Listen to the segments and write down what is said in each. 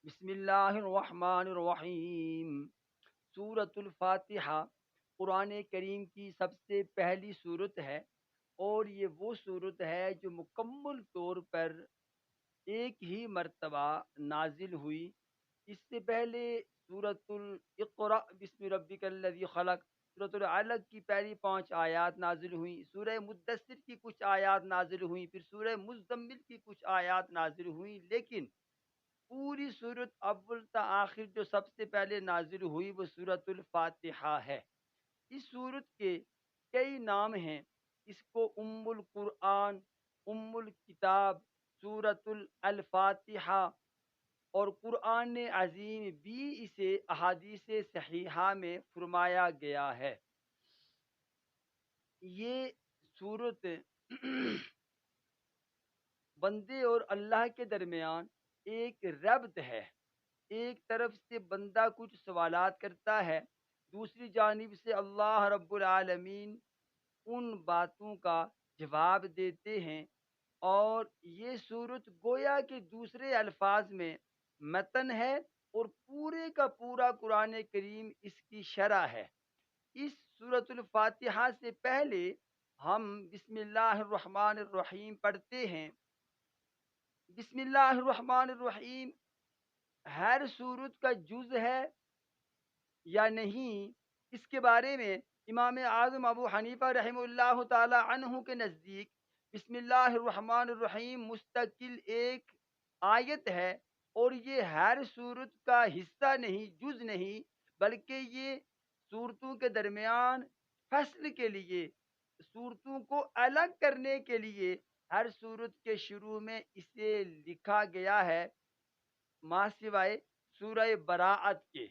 بسم اللہ الرحمن الرحیم۔ سورۃ الفاتحہ قرآن کریم کی سب سے پہلی صورت ہے، اور یہ وہ صورت ہے جو مکمل طور پر ایک ہی مرتبہ نازل ہوئی۔ اس سے پہلے سورۃ الاقرأ بسم ربک الذی خلق، سورۃ العلق کی پہلی 5 آیات نازل ہوئیں، سورہ مدثر کی کچھ آیات نازل ہوئیں، پھر سورہ مزمل کی کچھ آیات نازل ہوئیں، لیکن پوری صورت اول تا آخر جو سب سے پہلے نازل ہوئی وہ سورۃ الفاتحہ ہے۔ اس صورت کے کئی نام ہیں، اس کو ام القرآن، ام الکتاب، سورۃ الفاتحہ، اور قرآن عظیم بھی اسے احادیث صحیحہ میں فرمایا گیا ہے۔ یہ صورت بندے اور اللہ کے درمیان ایک ربط ہے۔ ایک طرف سے بندہ کچھ سوالات کرتا ہے، دوسری جانب سے اللہ رب العالمین ان باتوں کا جواب دیتے ہیں، اور یہ صورت گویا کے دوسرے الفاظ میں متن ہے، اور پورے کا پورا قرآن کریم اس کی شرح ہے۔ اس سورۃ الفاتحہ سے پہلے ہم بسم اللہ الرحمن الرحیم پڑھتے ہیں۔ بسم اللہ الرحمن الرحیم ہر صورت کا جز ہے یا نہیں، اس کے بارے میں امام اعظم ابو حنیفہ رحمہ اللہ تعالی عنہ کے نزدیک بسم اللہ الرحمن الرحیم مستقل ایک آیت ہے، اور یہ ہر صورت کا حصہ نہیں، جز نہیں، بلکہ یہ صورتوں کے درمیان فصل کے لیے، صورتوں کو الگ کرنے کے لیے ہر صورت کے شروع میں اسے لکھا گیا ہے، ماں سوائے سورہ براعت کے،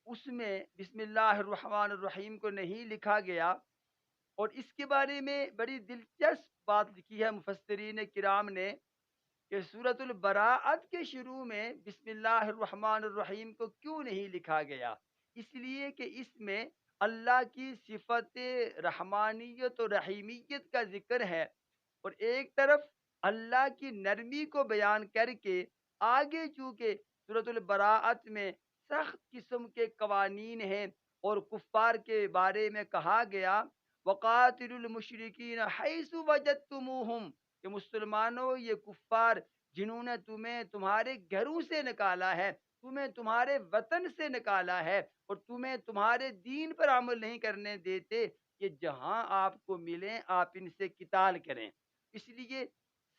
اس میں بسم اللہ الرحمن الرحیم کو نہیں لکھا گیا۔ اور اس کے بارے میں بڑی دلچسپ بات لکھی ہے مفسرین کرام نے کہ سورۃ البراءت کے شروع میں بسم اللہ الرحمن الرحیم کو کیوں نہیں لکھا گیا؟ اس لیے کہ اس میں اللہ کی صفت رحمانیت و رحیمیت کا ذکر ہے، اور ایک طرف اللہ کی نرمی کو بیان کر کے آگے چونکہ سورۃ البراءت میں سخت قسم کے قوانین ہیں، اور کفار کے بارے میں کہا گیا وَقَاتِلُوا الْمُشْرِكِينَ حَيْثُ وَجَدتُّمُوهُمْ، کہ مسلمانوں یہ کفار جنہوں نے تمہیں تمہارے گھروں سے نکالا ہے، تمہیں تمہارے وطن سے نکالا ہے، اور تمہیں تمہارے دین پر عمل نہیں کرنے دیتے، کہ جہاں آپ کو ملیں آپ ان سے قتال کریں۔ اس لیے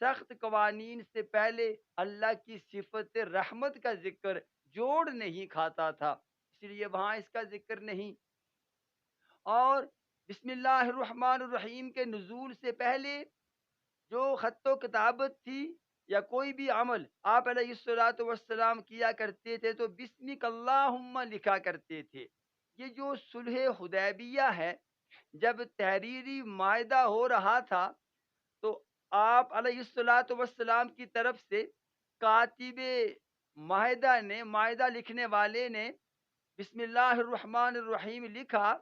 سخت قوانین سے پہلے اللہ کی صفت رحمت کا ذکر جوڑ نہیں کھاتا تھا، اس لیے وہاں اس کا ذکر نہیں۔ اور بسم اللہ الرحمن الرحیم کے نزول سے پہلے جو خط و کتابت تھی یا کوئی بھی عمل آپ علیہ الصلوۃ والسلام کیا کرتے تھے تو بسمک اللہم لکھا کرتے تھے۔ یہ جو صلح حدیبیہ ہے، جب تحریری معاہدہ ہو رہا تھا تو آپ علیہ الصلوۃ والسلام کی طرف سے کاتب معاہدہ نے، معاہدہ لکھنے والے نے بسم اللہ الرحمن الرحیم لکھا،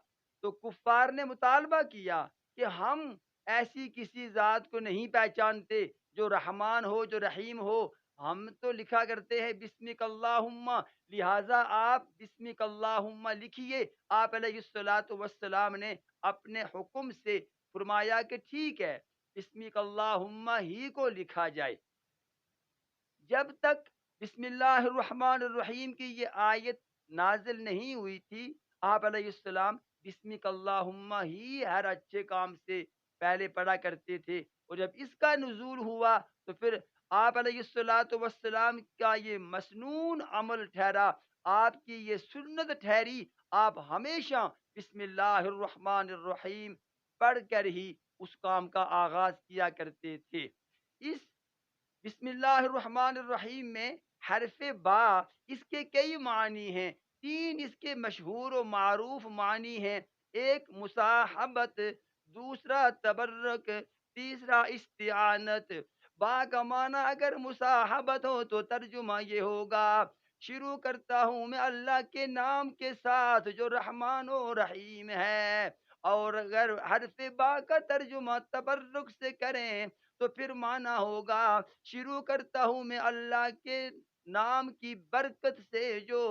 تو کفار نے مطالبہ کیا کہ ہم ایسی کسی ذات کو نہیں پہچانتے جو رحمان ہو، جو رحیم ہو، ہم تو لکھا کرتے ہیں بسمک اللہم، لہٰذا آپ بسمک اللہم لکھیے۔ آپ علیہ الصلوۃ والسلام نے اپنے حکم سے فرمایا کہ ٹھیک ہے، بسمک اللہم ہی کو لکھا جائے۔ جب تک بسم اللہ الرحمن الرحیم کی یہ آیت نازل نہیں ہوئی تھی، آپ علیہ السلام بسمک اللہم ہی ہر اچھے کام سے پہلے پڑھا کرتے تھے، اور جب اس کا نزول ہوا تو پھر آپ علیہ الصلوۃ والسلام کا یہ مسنون عمل ٹھہرا، آپ کی یہ سنت ٹھہری، آپ ہمیشہ بسم اللہ الرحمن الرحیم پڑھ کر ہی اس کام کا آغاز کیا کرتے تھے۔ اس بسم اللہ الرحمن الرحیم میں حرف با اس کے کئی معنی ہیں، 3 اس کے مشہور و معروف معنی ہیں، ایک مصاحبت، دوسرا تبرک، تیسرا استعانت۔ با کا معنی اگر مصاحبت ہو تو ترجمہ یہ ہوگا شروع کرتا ہوں میں اللہ کے نام کے ساتھ جو رحمان و رحیم ہے، اور اگر حرف با کا ترجمہ تبرک سے کریں تو پھر معنی ہوگا شروع کرتا ہوں میں اللہ کے نام کی برکت سے جو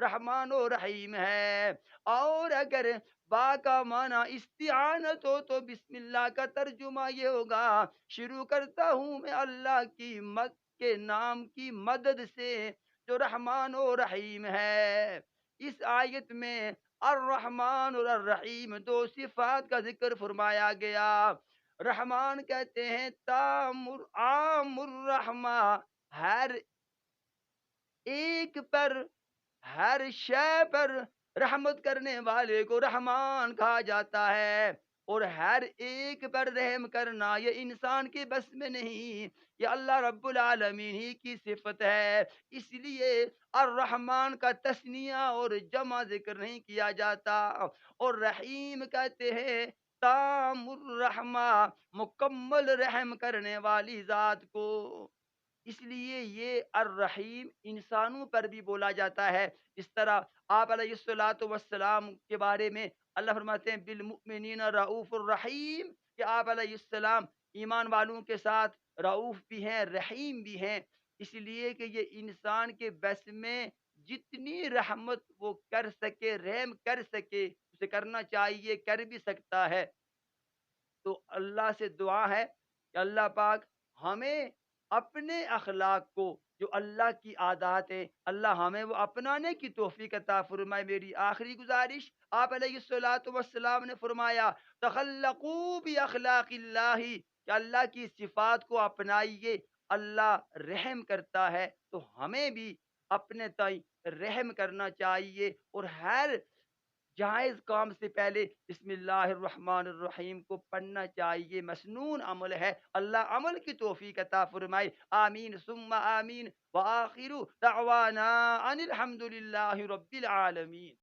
رحمان و رحیم ہے۔ اور اگر با کا معنی استعانت ہو تو بسم اللہ کا ترجمہ یہ ہوگا، شروع کرتا ہوں میں اللہ کی مد کے نام کی مدد سے جو رحمان و رحیم ہے۔ اس آیت میں الرحمن اور الرحیم دو صفات کا ذکر فرمایا گیا۔ رحمان کہتے ہیں تام عام الرحمہ، ہر ایک پر، ہر شے پر رحمت کرنے والے کو رحمان کہا جاتا ہے۔ اور ہر ایک پر رحم کرنا یہ انسان کے بس میں نہیں، یہ اللہ رب العالمین ہی کی صفت ہے۔ اس لیے الرحمن کا تثنیہ اور جمع ذکر نہیں کیا جاتا۔ اور رحیم کہتے ہیں تام الرحمہ، مکمل رحم کرنے والی ذات کو۔ اس لیے یہ الرحیم انسانوں پر بھی بولا جاتا ہے۔ اس طرح آپ علیہ الصلوۃ والسلام کے بارے میں اللہ فرماتے ہیں بالمؤمنین رؤوف الرحیم، کہ آپ علیہ السلام ایمان والوں کے ساتھ رؤوف بھی ہیں، رحیم بھی ہیں۔ اس لیے کہ یہ انسان کے بس میں جتنی رحمت وہ کر سکے، رحم کر سکے، اسے کرنا چاہیے، کر بھی سکتا ہے۔ تو اللہ سے دعا ہے کہ اللہ پاک ہمیں اپنے اخلاق کو، جو اللہ کی عادات ہیں، اللہ ہمیں وہ اپنانے کی توفیق عطا فرمائے۔ میری آخری گزارش، آپ علیہ الصلوۃ والسلام نے فرمایا تخلقوا باخلاق اللہ، کہ اللہ کی صفات کو اپنائیے۔ اللہ رحم کرتا ہے تو ہمیں بھی اپنے تئیں رحم کرنا چاہیے، اور ہر جائز کام سے پہلے بسم اللہ الرحمن الرحیم کو پڑھنا چاہیے۔ مسنون عمل ہے، اللہ عمل کی توفیق عطا فرمائے۔ آمین ثم آمین، وآخر دعوانا ان الحمد للہ رب العالمین۔